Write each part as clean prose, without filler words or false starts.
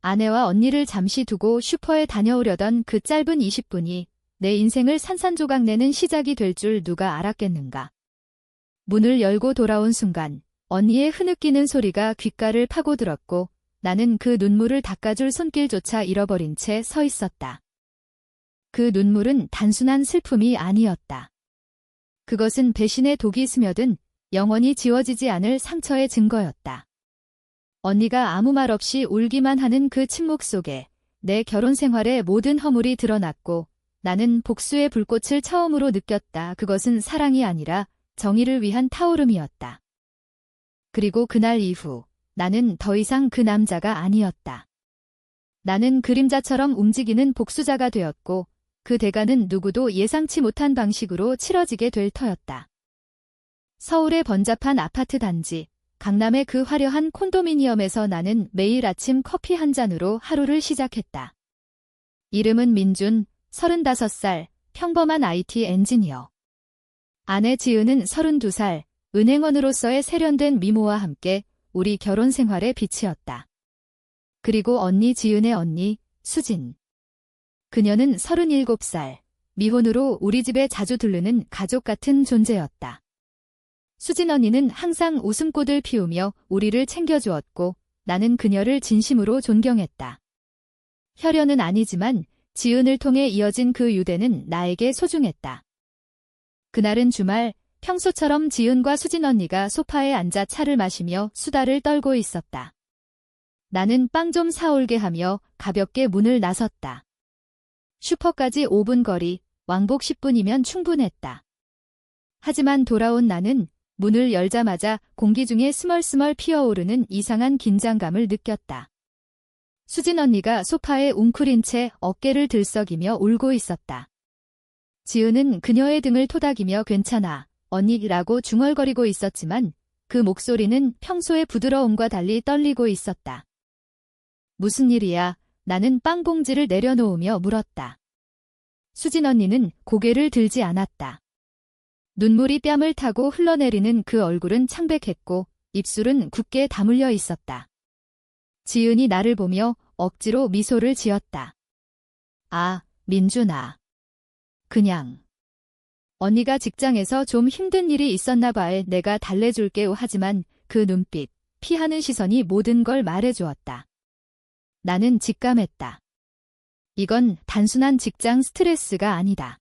아내와 언니를 잠시 두고 슈퍼에 다녀오려던 그 짧은 20분이 내 인생을 산산조각 내는 시작이 될 줄 누가 알았겠는가. 문을 열고 돌아온 순간 언니의 흐느끼는 소리가 귓가를 파고들었고 나는 그 눈물을 닦아줄 손길조차 잃어버린 채 서 있었다. 그 눈물은 단순한 슬픔이 아니었다. 그것은 배신의 독이 스며든 영원히 지워지지 않을 상처의 증거였다. 언니가 아무 말 없이 울기만 하는 그 침묵 속에 내 결혼 생활의 모든 허물이 드러났고 나는 복수의 불꽃을 처음으로 느꼈다. 그것은 사랑이 아니라 정의를 위한 타오름이었다. 그리고 그날 이후 나는 더 이상 그 남자가 아니었다. 나는 그림자처럼 움직이는 복수자가 되었고 그 대가는 누구도 예상치 못한 방식으로 치러지게 될 터였다. 서울의 번잡한 아파트 단지, 강남의 그 화려한 콘도미니엄에서 나는 매일 아침 커피 한 잔으로 하루를 시작했다. 이름은 민준, 35살, 평범한 IT 엔지니어. 아내 지은은 32살, 은행원으로서의 세련된 미모와 함께 우리 결혼 생활의 빛이었다. 그리고 언니 지은의 언니, 수진. 그녀는 37살, 미혼으로 우리 집에 자주 들르는 가족 같은 존재였다. 수진 언니는 항상 웃음꽃을 피우며 우리를 챙겨주었고 나는 그녀를 진심으로 존경했다. 혈연은 아니지만 지은을 통해 이어진 그 유대는 나에게 소중했다. 그날은 주말, 평소처럼 지은과 수진 언니가 소파에 앉아 차를 마시며 수다를 떨고 있었다. 나는 빵 좀 사올게 하며 가볍게 문을 나섰다. 슈퍼까지 5분 거리, 왕복 10분이면 충분했다. 하지만 돌아온 나는 문을 열자마자 공기 중에 스멀스멀 피어오르는 이상한 긴장감을 느꼈다. 수진 언니가 소파에 웅크린 채 어깨를 들썩이며 울고 있었다. 지은은 그녀의 등을 토닥이며 괜찮아, 언니라고 중얼거리고 있었지만 그 목소리는 평소의 부드러움과 달리 떨리고 있었다. 무슨 일이야? 나는 빵 봉지를 내려놓으며 물었다. 수진 언니는 고개를 들지 않았다. 눈물이 뺨을 타고 흘러내리는 그 얼굴은 창백했고 입술은 굳게 다물려 있었다. 지은이 나를 보며 억지로 미소를 지었다. 아, 민준아. 그냥. 언니가 직장에서 좀 힘든 일이 있었나 봐에 내가 달래줄게요. 하지만 그 눈빛, 피하는 시선이 모든 걸 말해주었다. 나는 직감했다. 이건 단순한 직장 스트레스가 아니다.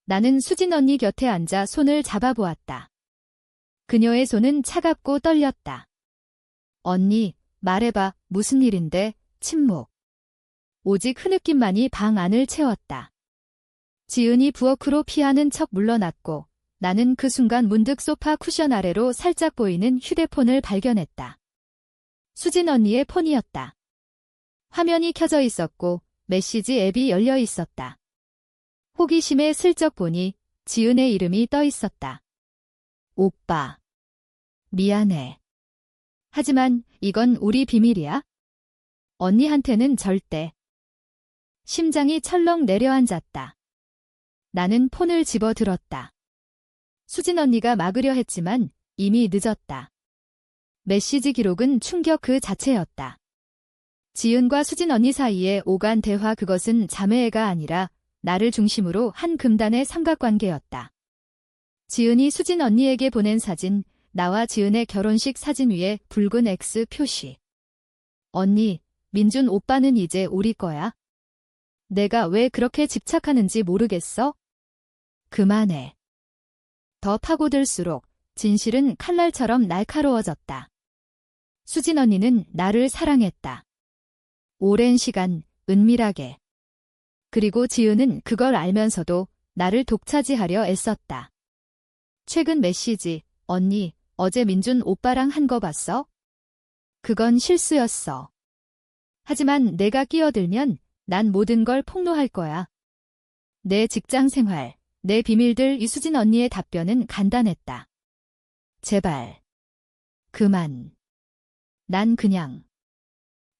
나는 수진 언니 곁에 앉아 손을 잡아보았다. 그녀의 손은 차갑고 떨렸다. 언니, 말해봐, 무슨 일인데? 침묵. 오직 흐느낌만이 방 안을 채웠다. 지은이 부엌으로 피하는 척 물러났고 나는 그 순간 문득 소파 쿠션 아래로 살짝 보이는 휴대폰을 발견했다. 수진 언니의 폰이었다. 화면이 켜져 있었고 메시지 앱이 열려 있었다. 호기심에 슬쩍 보니 지은의 이름이 떠 있었다. 오빠. 미안해. 하지만 이건 우리 비밀이야. 언니한테는 절대. 심장이 철렁 내려앉았다. 나는 폰을 집어들었다. 수진 언니가 막으려 했지만 이미 늦었다. 메시지 기록은 충격 그 자체였다. 지은과 수진 언니 사이에 오간 대화, 그것은 자매애가 아니라 나를 중심으로 한 금단의 삼각관계였다. 지은이 수진 언니에게 보낸 사진, 나와 지은의 결혼식 사진 위에 붉은 X 표시. 언니, 민준 오빠는 이제 우리 거야. 내가 왜 그렇게 집착하는지 모르겠어? 그만해. 더 파고들수록 진실은 칼날처럼 날카로워졌다. 수진 언니는 나를 사랑했다. 오랜 시간, 은밀하게. 그리고 지은은 그걸 알면서도 나를 독차지하려 애썼다. 최근 메시지, 언니, 어제 민준 오빠랑 한 거 봤어? 그건 실수였어. 하지만 내가 끼어들면 난 모든 걸 폭로할 거야. 내 직장 생활, 내 비밀들. 이수진 언니의 답변은 간단했다. 제발. 그만. 난 그냥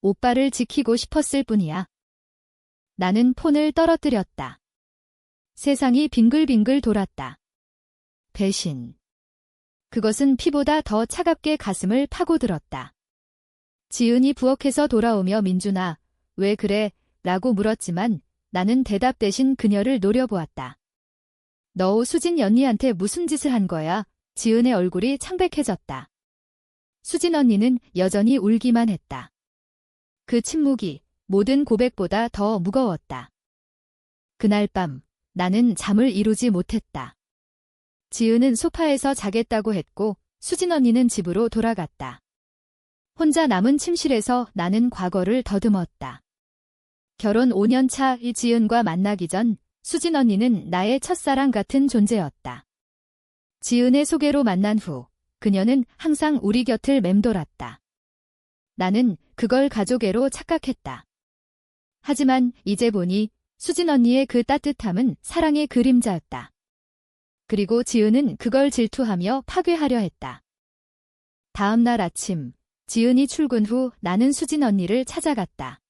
오빠를 지키고 싶었을 뿐이야. 나는 폰을 떨어뜨렸다. 세상이 빙글빙글 돌았다. 배신. 그것은 피보다 더 차갑게 가슴을 파고들었다. 지은이 부엌에서 돌아오며 민준아, 왜 그래? 라고 물었지만 나는 대답 대신 그녀를 노려보았다. 너 수진 언니한테 무슨 짓을 한 거야? 지은의 얼굴이 창백해졌다. 수진 언니는 여전히 울기만 했다. 그 침묵이 모든 고백보다 더 무거웠다. 그날 밤 나는 잠을 이루지 못했다. 지은은 소파에서 자겠다고 했고 수진 언니는 집으로 돌아갔다. 혼자 남은 침실에서 나는 과거를 더듬었다. 결혼 5년 차 이 지은과 만나기 전 수진 언니는 나의 첫사랑 같은 존재였다. 지은의 소개로 만난 후 그녀는 항상 우리 곁을 맴돌았다. 나는 그걸 가족애로 착각했다. 하지만 이제 보니 수진 언니의 그 따뜻함은 사랑의 그림자였다. 그리고 지은은 그걸 질투하며 파괴하려 했다. 다음 날 아침, 지은이 출근 후 나는 수진 언니를 찾아갔다.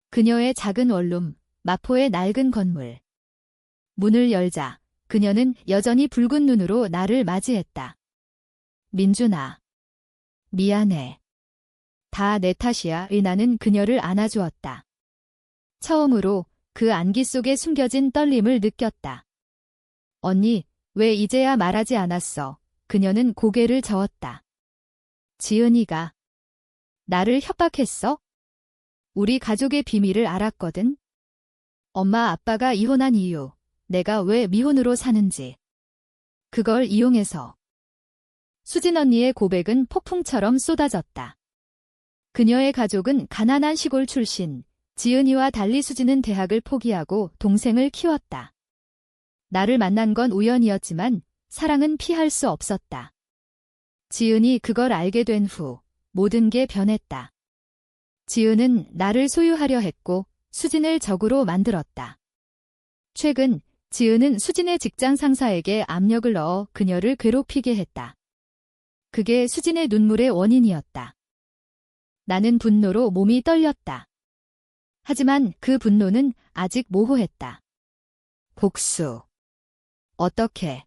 그녀의 작은 원룸, 마포의 낡은 건물. 문을 열자 그녀는 여전히 붉은 눈으로 나를 맞이했다. 민준아. 미안해. 다 내 탓이야. 나는 그녀를 안아주었다. 처음으로 그 안기 속에 숨겨진 떨림을 느꼈다. 언니, 왜 이제야 말하지 않았어? 그녀는 고개를 저었다. 지은이가 나를 협박했어? 우리 가족의 비밀을 알았거든. 엄마 아빠가 이혼한 이유, 내가 왜 미혼으로 사는지. 그걸 이용해서. 수진 언니의 고백은 폭풍처럼 쏟아졌다. 그녀의 가족은 가난한 시골 출신, 지은이와 달리 수진은 대학을 포기하고 동생을 키웠다. 나를 만난 건 우연이었지만 사랑은 피할 수 없었다. 지은이 그걸 알게 된 후 모든 게 변했다. 지은은 나를 소유하려 했고 수진을 적으로 만들었다. 최근 지은은 수진의 직장 상사에게 압력을 넣어 그녀를 괴롭히게 했다. 그게 수진의 눈물의 원인이었다. 나는 분노로 몸이 떨렸다. 하지만 그 분노는 아직 모호했다. 복수. 어떻게?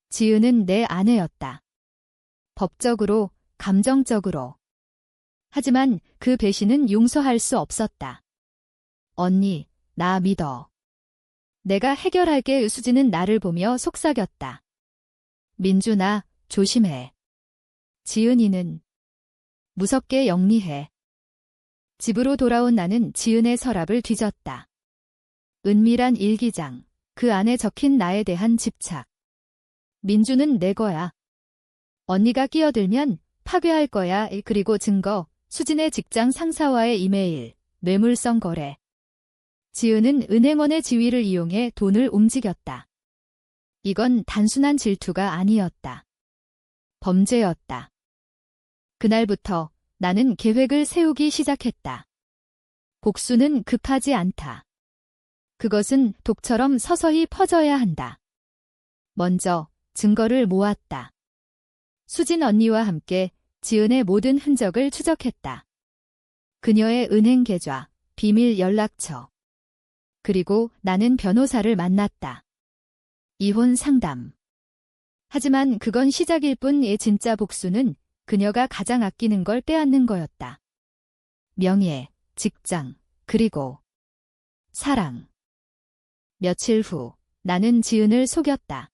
지은은 내 아내였다. 법적으로, 감정적으로. 하지만 그 배신은 용서할 수 없었다. 언니, 나 믿어. 내가 해결할게. 수진은 나를 보며 속삭였다. 민준아, 조심해. 지은이는 무섭게 영리해. 집으로 돌아온 나는 지은의 서랍을 뒤졌다. 은밀한 일기장, 그 안에 적힌 나에 대한 집착. 민주는 내 거야. 언니가 끼어들면 파괴할 거야. 그리고 증거, 수진의 직장 상사와의 이메일, 뇌물성 거래. 지은은 은행원의 지위를 이용해 돈을 움직였다. 이건 단순한 질투가 아니었다. 범죄였다. 그날부터 나는 계획을 세우기 시작했다. 복수는 급하지 않다. 그것은 독처럼 서서히 퍼져야 한다. 먼저 증거를 모았다. 수진 언니와 함께 지은의 모든 흔적을 추적했다. 그녀의 은행 계좌, 비밀 연락처. 그리고 나는 변호사를 만났다. 이혼 상담. 하지만 그건 시작일 뿐. 진짜 복수는 그녀가 가장 아끼는 걸 빼앗는 거였다. 명예, 직장, 그리고 사랑. 며칠 후 나는 지은을 속였다.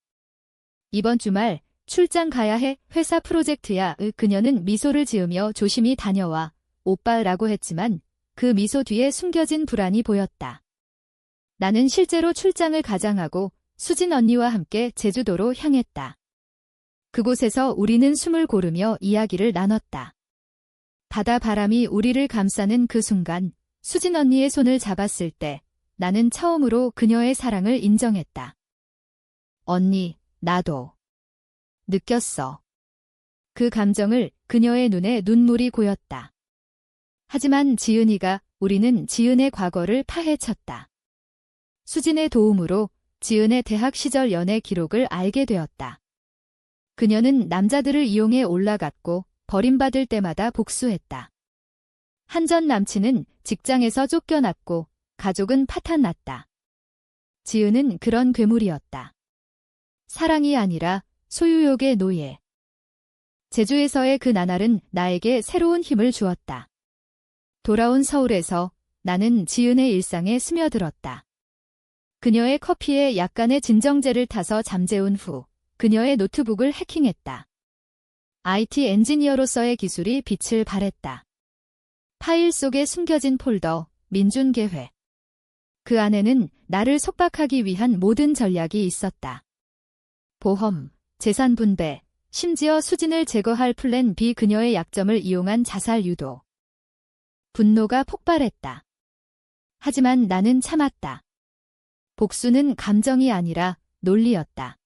이번 주말 출장 가야 해. 회사 프로젝트야. 그녀는 미소를 지으며 조심히 다녀와. 오빠라고 했지만 그 미소 뒤에 숨겨진 불안이 보였다. 나는 실제로 출장을 가장하고 수진 언니와 함께 제주도로 향했다. 그곳에서 우리는 숨을 고르며 이야기를 나눴다. 바다 바람이 우리를 감싸는 그 순간 수진 언니의 손을 잡았을 때 나는 처음으로 그녀의 사랑을 인정했다. 언니, 나도 느꼈어. 그 감정을. 그녀의 눈에 눈물이 고였다. 하지만 우리는 지은의 과거를 파헤쳤다. 수진의 도움으로 지은의 대학 시절 연애 기록을 알게 되었다. 그녀는 남자들을 이용해 올라갔고 버림받을 때마다 복수했다. 한 전 남친은 직장에서 쫓겨났고 가족은 파탄났다. 지은은 그런 괴물이었다. 사랑이 아니라 소유욕의 노예. 제주에서의 그 나날은 나에게 새로운 힘을 주었다. 돌아온 서울에서 나는 지은의 일상에 스며들었다. 그녀의 커피에 약간의 진정제를 타서 잠재운 후 그녀의 노트북을 해킹했다. IT 엔지니어로서의 기술이 빛을 발했다. 파일 속에 숨겨진 폴더, 민준계획. 그 안에는 나를 속박하기 위한 모든 전략이 있었다. 보험, 재산 분배, 심지어 수진을 제거할 플랜 B. 그녀의 약점을 이용한 자살 유도. 분노가 폭발했다. 하지만 나는 참았다. 복수는 감정이 아니라 논리였다.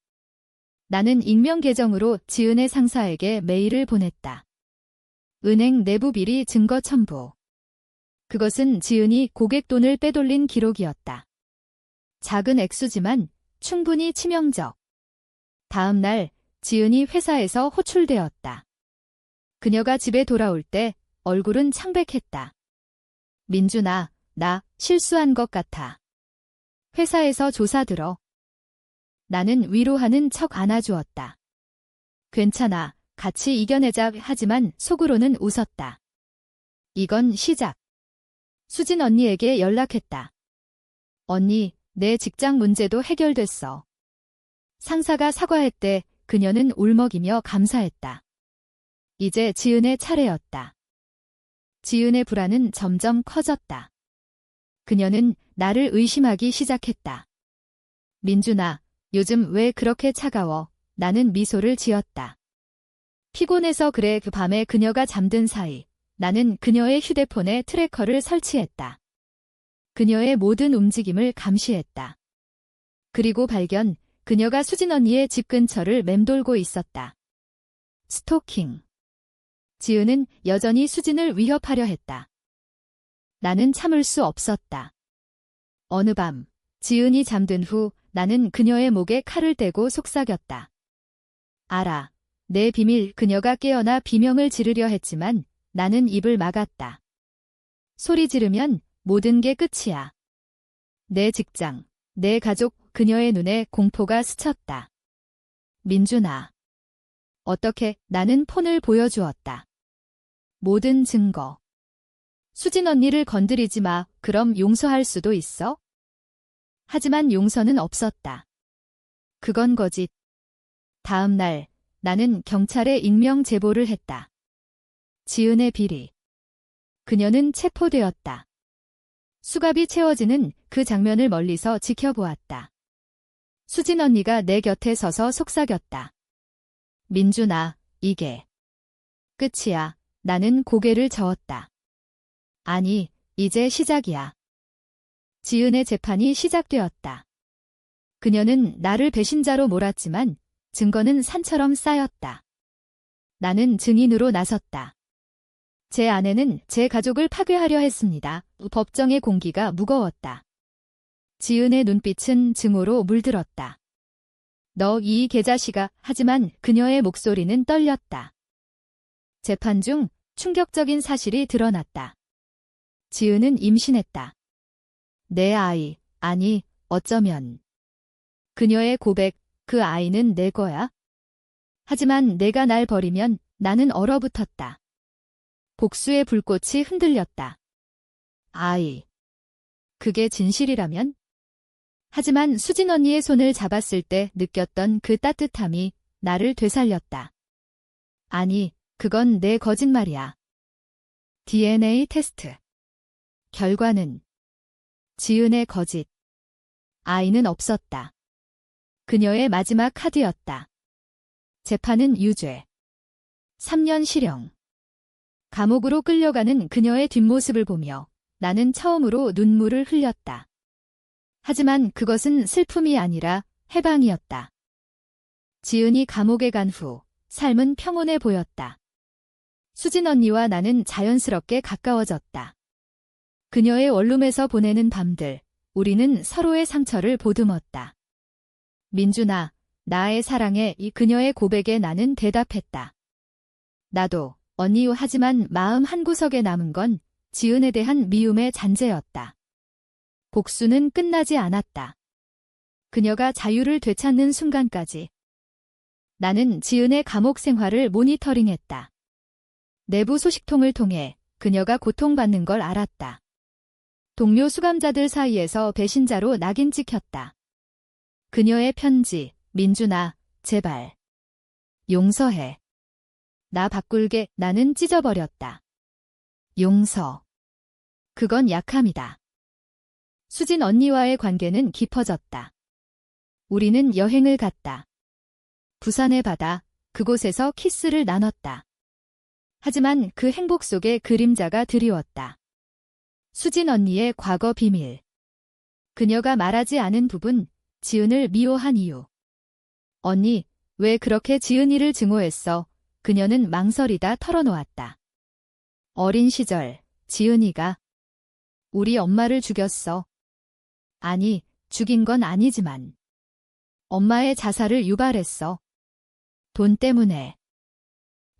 나는 익명 계정으로 지은의 상사에게 메일을 보냈다. 은행 내부 비리 증거 첨부. 그것은 지은이 고객 돈을 빼돌린 기록이었다. 작은 액수지만 충분히 치명적. 다음 날 지은이 회사에서 호출되었다. 그녀가 집에 돌아올 때 얼굴은 창백했다. 민준아, 나 실수한 것 같아. 회사에서 조사 들어. 나는 위로하는 척 안아주었다. 괜찮아, 같이 이겨내자. 하지만 속으로는 웃었다. 이건 시작. 수진 언니에게 연락했다. 언니, 내 직장 문제도 해결됐어. 상사가 사과했대. 그녀는 울먹이며 감사했다. 이제 지은의 차례였다. 지은의 불안은 점점 커졌다. 그녀는 나를 의심하기 시작했다. 민준아, 요즘 왜 그렇게 차가워? 나는 미소를 지었다. 피곤해서 그래. 그 밤에 그녀가 잠든 사이 나는 그녀의 휴대폰에 트래커를 설치했다. 그녀의 모든 움직임을 감시했다. 그리고 발견, 그녀가 수진 언니의 집 근처를 맴돌고 있었다. 스토킹. 지은은 여전히 수진을 위협하려 했다. 나는 참을 수 없었다. 어느 밤, 지은이 잠든 후 나는 그녀의 목에 칼을 떼고 속삭였다. 알아. 내 비밀. 그녀가 깨어나 비명을 지르려 했지만 나는 입을 막았다. 소리 지르면 모든 게 끝이야. 내 직장, 내 가족. 그녀의 눈에 공포가 스쳤다. 민준아. 어떻게? 나는 폰을 보여주었다. 모든 증거. 수진 언니를 건드리지 마. 그럼 용서할 수도 있어? 하지만 용서는 없었다. 그건 거짓. 다음 날 나는 경찰에 익명 제보를 했다. 지은의 비리. 그녀는 체포되었다. 수갑이 채워지는 그 장면을 멀리서 지켜보았다. 수진 언니가 내 곁에 서서 속삭였다. 민준아, 이게 끝이야. 나는 고개를 저었다. 아니, 이제 시작이야. 지은의 재판이 시작되었다. 그녀는 나를 배신자로 몰았지만 증거는 산처럼 쌓였다. 나는 증인으로 나섰다. 제 아내는 제 가족을 파괴하려 했습니다. 법정의 공기가 무거웠다. 지은의 눈빛은 증오로 물들었다. 너 이 개자식아. 하지만 그녀의 목소리는 떨렸다. 재판 중 충격적인 사실이 드러났다. 지은은 임신했다. 내 아이, 아니, 어쩌면. 그녀의 고백, 그 아이는 내 거야. 하지만 내가 날 버리면 나는 얼어붙었다. 복수의 불꽃이 흔들렸다. 아이. 그게 진실이라면? 하지만 수진 언니의 손을 잡았을 때 느꼈던 그 따뜻함이 나를 되살렸다. 아니, 그건 내 거짓말이야. DNA 테스트. 결과는 지은의 거짓. 아이는 없었다. 그녀의 마지막 카드였다. 재판은 유죄. 3년 실형. 감옥으로 끌려가는 그녀의 뒷모습을 보며 나는 처음으로 눈물을 흘렸다. 하지만 그것은 슬픔이 아니라 해방이었다. 지은이 감옥에 간 후 삶은 평온해 보였다. 수진 언니와 나는 자연스럽게 가까워졌다. 그녀의 원룸에서 보내는 밤들, 우리는 서로의 상처를 보듬었다. 민준아, 나의 사랑에 이 그녀의 고백에 나는 대답했다. 나도, 언니요. 하지만 마음 한구석에 남은 건 지은에 대한 미움의 잔재였다. 복수는 끝나지 않았다. 그녀가 자유를 되찾는 순간까지. 나는 지은의 감옥 생활을 모니터링했다. 내부 소식통을 통해 그녀가 고통받는 걸 알았다. 동료 수감자들 사이에서 배신자로 낙인 찍혔다. 그녀의 편지, 민준아, 제발. 용서해. 나 바꿀게. 나는 찢어버렸다. 용서. 그건 약함이다. 수진 언니와의 관계는 깊어졌다. 우리는 여행을 갔다. 부산의 바다, 그곳에서 키스를 나눴다. 하지만 그 행복 속에 그림자가 드리웠다. 수진 언니의 과거 비밀. 그녀가 말하지 않은 부분, 지은을 미워한 이유. 언니, 왜 그렇게 지은이를 증오했어? 그녀는 망설이다 털어놓았다. 어린 시절, 지은이가 우리 엄마를 죽였어. 아니, 죽인 건 아니지만 엄마의 자살을 유발했어. 돈 때문에.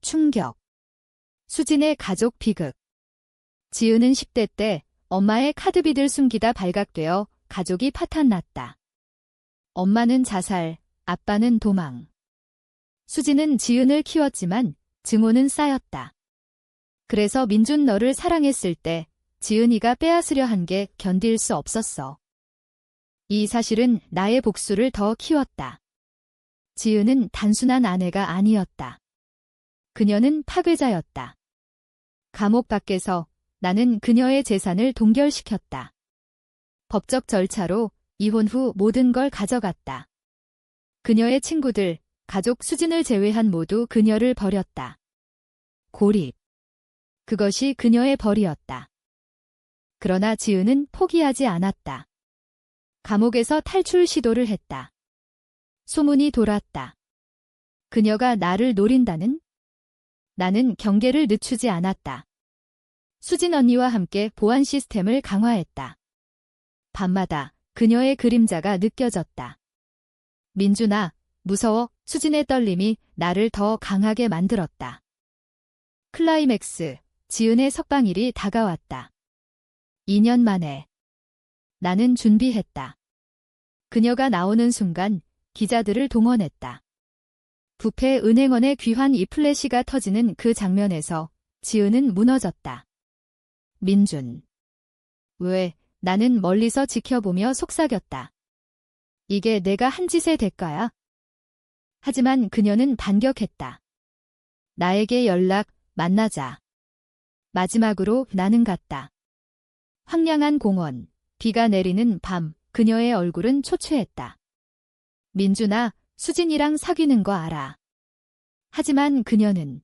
충격. 수진의 가족 비극. 지은은 10대 때 엄마의 카드빚을 숨기다 발각되어 가족이 파탄났다. 엄마는 자살, 아빠는 도망. 수진은 지은을 키웠지만 증오는 쌓였다. 그래서 민준 너를 사랑했을 때 지은이가 빼앗으려 한 게 견딜 수 없었어. 이 사실은 나의 복수를 더 키웠다. 지은은 단순한 아내가 아니었다. 그녀는 파괴자였다. 감옥 밖에서 나는 그녀의 재산을 동결시켰다. 법적 절차로 이혼 후 모든 걸 가져갔다. 그녀의 친구들, 가족 수진을 제외한 모두 그녀를 버렸다. 고립. 그것이 그녀의 벌이었다. 그러나 지은은 포기하지 않았다. 감옥에서 탈출 시도를 했다. 소문이 돌았다. 그녀가 나를 노린다는? 나는 경계를 늦추지 않았다. 수진 언니와 함께 보안 시스템을 강화했다. 밤마다 그녀의 그림자가 느껴졌다. 민준아, 무서워. 수진의 떨림이 나를 더 강하게 만들었다. 클라이맥스, 지은의 석방일이 다가왔다. 2년 만에. 나는 준비했다. 그녀가 나오는 순간 기자들을 동원했다. 부패 은행원의 귀환 이 플래시가 터지는 그 장면에서 지은은 무너졌다. 민준. 왜? 나는 멀리서 지켜보며 속삭였다. 이게 내가 한 짓의 대가야? 하지만 그녀는 반격했다. 나에게 연락, 만나자. 마지막으로 나는 갔다. 황량한 공원, 비가 내리는 밤, 그녀의 얼굴은 초췌했다. 민준아, 수진이랑 사귀는 거 알아. 하지만 그녀는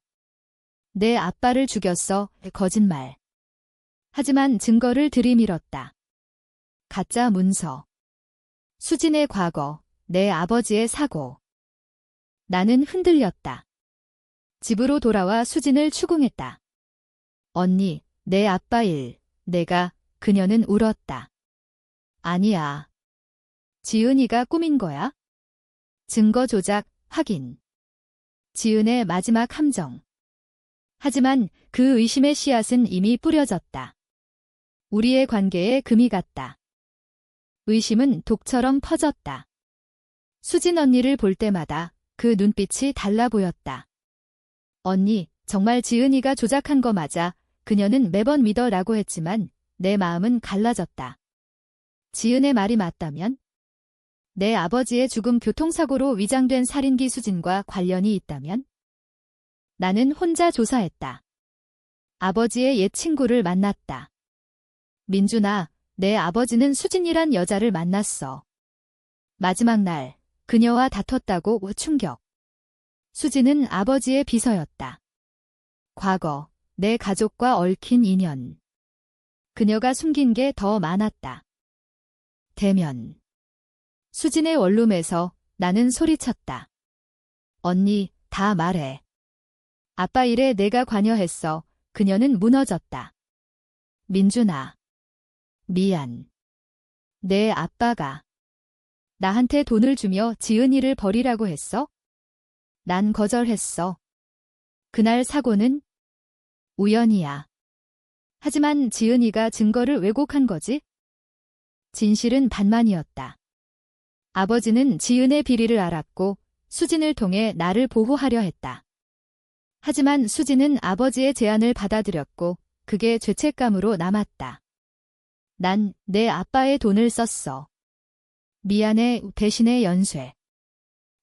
내 아빠를 죽였어. 거짓말. 하지만 증거를 들이밀었다. 가짜 문서. 수진의 과거, 내 아버지의 사고. 나는 흔들렸다. 집으로 돌아와 수진을 추궁했다. 언니, 내 아빠 일, 내가. 그녀는 울었다. 아니야. 지은이가 꾸민 거야? 증거 조작, 확인. 지은의 마지막 함정. 하지만 그 의심의 씨앗은 이미 뿌려졌다. 우리의 관계에 금이 갔다. 의심은 독처럼 퍼졌다. 수진 언니를 볼 때마다 그 눈빛이 달라 보였다. 언니, 정말 지은이가 조작한 거 맞아. 그녀는 매번 믿어라고 했지만 내 마음은 갈라졌다. 지은의 말이 맞다면? 내 아버지의 죽음 교통사고로 위장된 살인기 수진과 관련이 있다면? 나는 혼자 조사했다. 아버지의 옛 친구를 만났다. 민준아, 내 아버지는 수진이란 여자를 만났어. 마지막 날, 그녀와 다퉜다고 충격. 수진은 아버지의 비서였다. 과거, 내 가족과 얽힌 인연. 그녀가 숨긴 게 더 많았다. 대면. 수진의 원룸에서 나는 소리쳤다. 언니, 다 말해. 아빠 일에 내가 관여했어. 그녀는 무너졌다. 민준아. 미안. 내 아빠가 나한테 돈을 주며 지은이를 버리라고 했어? 난 거절했어. 그날 사고는 우연이야. 하지만 지은이가 증거를 왜곡한 거지? 진실은 반만이었다. 아버지는 지은의 비리를 알았고 수진을 통해 나를 보호하려 했다. 하지만 수진은 아버지의 제안을 받아들였고 그게 죄책감으로 남았다. 난 내 아빠의 돈을 썼어. 미안해 대신에 연쇄.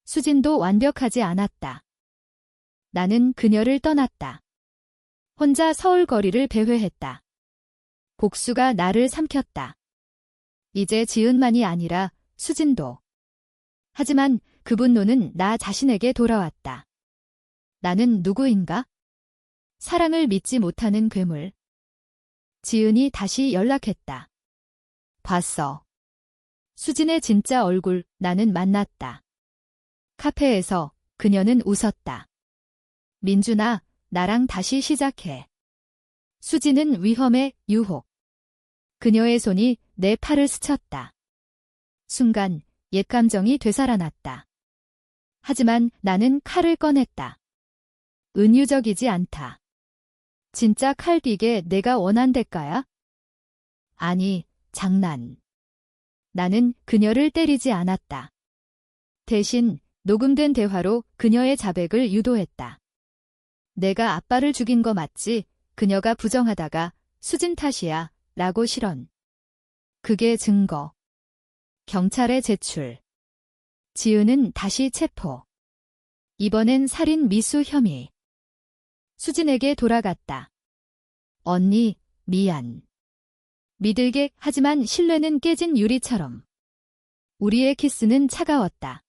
수진도 완벽하지 않았다. 나는 그녀를 떠났다. 혼자 서울 거리를 배회했다. 복수가 나를 삼켰다. 이제 지은만이 아니라 수진도. 하지만 그 분노는 나 자신에게 돌아왔다. 나는 누구인가? 사랑을 믿지 못하는 괴물. 지은이 다시 연락했다. 봤어. 수진의 진짜 얼굴 나는 만났다. 카페에서 그녀는 웃었다. 민준아, 나랑 다시 시작해. 수진은 위험에 유혹. 그녀의 손이 내 팔을 스쳤다. 순간 옛 감정이 되살아났다. 하지만 나는 칼을 꺼냈다. 은유적이지 않다. 진짜 칼 띠게 내가 원한 대가야? 아니, 장난. 나는 그녀를 때리지 않았다. 대신 녹음된 대화로 그녀의 자백을 유도했다. 내가 아빠를 죽인 거 맞지? 그녀가 부정하다가 수진 탓이야 라고 실언. 그게 증거. 경찰에 제출. 지은은 다시 체포. 이번엔 살인 미수 혐의. 수진에게 돌아갔다. 언니, 미안. 믿을게 하지만 신뢰는 깨진 유리처럼. 우리의 키스는 차가웠다.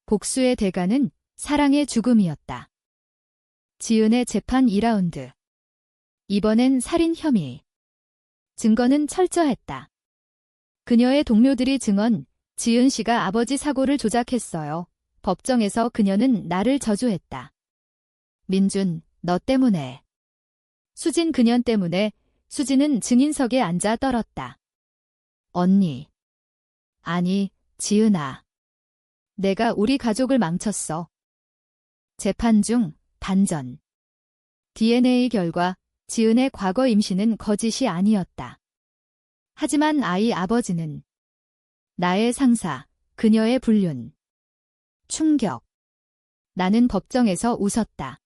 복수의 대가는 사랑의 죽음이었다. 지은의 재판 2라운드. 이번엔 살인 혐의. 증거는 철저했다. 그녀의 동료들이 증언, 지은 씨가 아버지 사고를 조작했어요. 법정에서 그녀는 나를 저주했다. 민준, 너 때문에. 수진 그년 때문에. 수진은 증인석에 앉아 떨었다. 언니. 아니, 지은아. 내가 우리 가족을 망쳤어. 재판 중 반전. DNA 결과 지은의 과거 임신은 거짓이 아니었다. 하지만 아이 아버지는 나의 상사, 그녀의 불륜. 충격. 나는 법정에서 웃었다.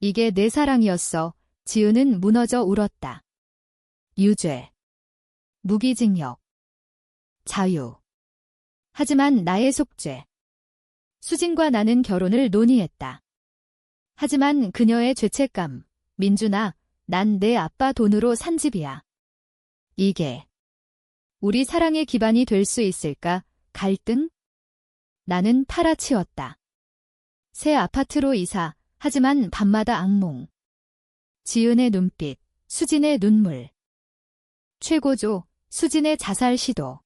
이게 내 사랑이었어. 지은은 무너져 울었다. 유죄. 무기징역. 자유. 하지만 나의 속죄. 수진과 나는 결혼을 논의했다. 하지만 그녀의 죄책감. 민준아, 난 내 아빠 돈으로 산 집이야. 이게 우리 사랑의 기반이 될 수 있을까? 갈등? 나는 팔아치웠다. 새 아파트로 이사. 하지만 밤마다 악몽. 지은의 눈빛, 수진의 눈물. 최고조, 수진의 자살 시도.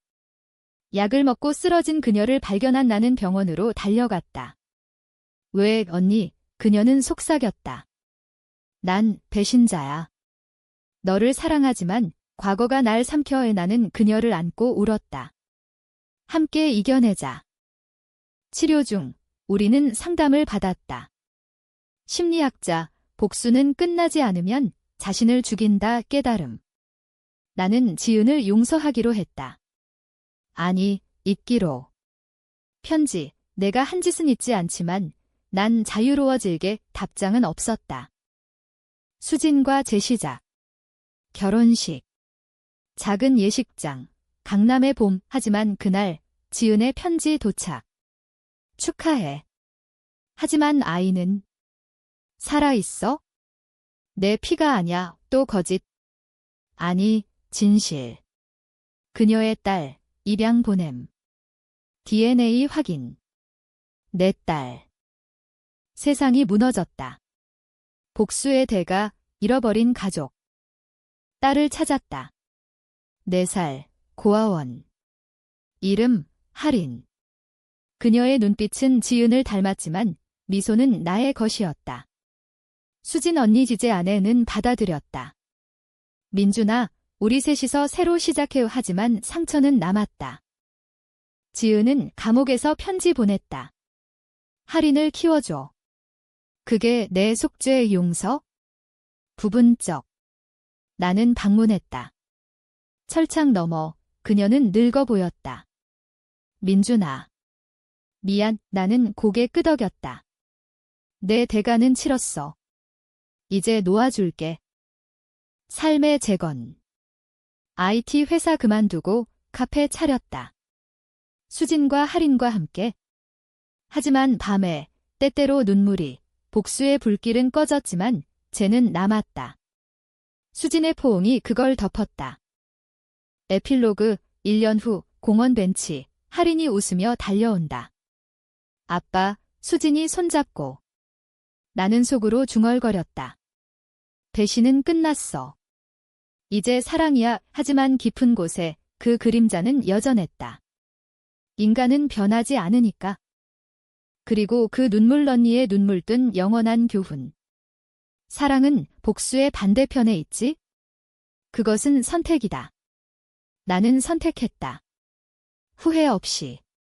약을 먹고 쓰러진 그녀를 발견한 나는 병원으로 달려갔다. 왜, 언니? 그녀는 속삭였다. 난 배신자야. 너를 사랑하지만 과거가 날 삼켜해. 나는 그녀를 안고 울었다. 함께 이겨내자. 치료 중 우리는 상담을 받았다. 심리학자, 복수는 끝나지 않으면 자신을 죽인다 깨달음. 나는 지은을 용서하기로 했다. 아니, 잊기로. 편지, 내가 한 짓은 잊지 않지만 난 자유로워질게. 답장은 없었다. 수진과 재시작. 결혼식. 작은 예식장. 강남의 봄. 하지만 그날 지은의 편지 도착. 축하해. 하지만 아이는 살아있어? 내 피가 아냐. 또 거짓. 아니, 진실. 그녀의 딸, 입양 보냄. DNA 확인. 내 딸. 세상이 무너졌다. 복수의 대가, 잃어버린 가족. 딸을 찾았다. 4살, 고아원. 이름, 하린. 그녀의 눈빛은 지은을 닮았지만 미소는 나의 것이었다. 수진 언니 지제 아내는 받아들였다. 민준아, 우리 셋이서 새로 시작해요. 하지만 상처는 남았다. 지은은 감옥에서 편지 보냈다. 하린을 키워줘. 그게 내 속죄의 용서? 부분적. 나는 방문했다. 철창 너머 그녀는 늙어 보였다. 민준아. 미안, 나는 고개 끄덕였다. 내 대가는 치렀어. 이제 놓아줄게. 삶의 재건. IT 회사 그만두고 카페 차렸다. 수진과 할인과 함께. 하지만 밤에 때때로 눈물이, 복수의 불길은 꺼졌지만 쟤는 남았다. 수진의 포옹이 그걸 덮었다. 에필로그 1년 후 공원 벤치, 할인이 웃으며 달려온다. 아빠, 수진이 손잡고. 나는 속으로 중얼거렸다. 배신은 끝났어. 이제 사랑이야. 하지만 깊은 곳에 그 그림자는 여전했다. 인간은 변하지 않으니까. 그리고 그 눈물 언니의 눈물 뜬 영원한 교훈. 사랑은 복수의 반대편에 있지? 그것은 선택이다. 나는 선택했다. 후회 없이.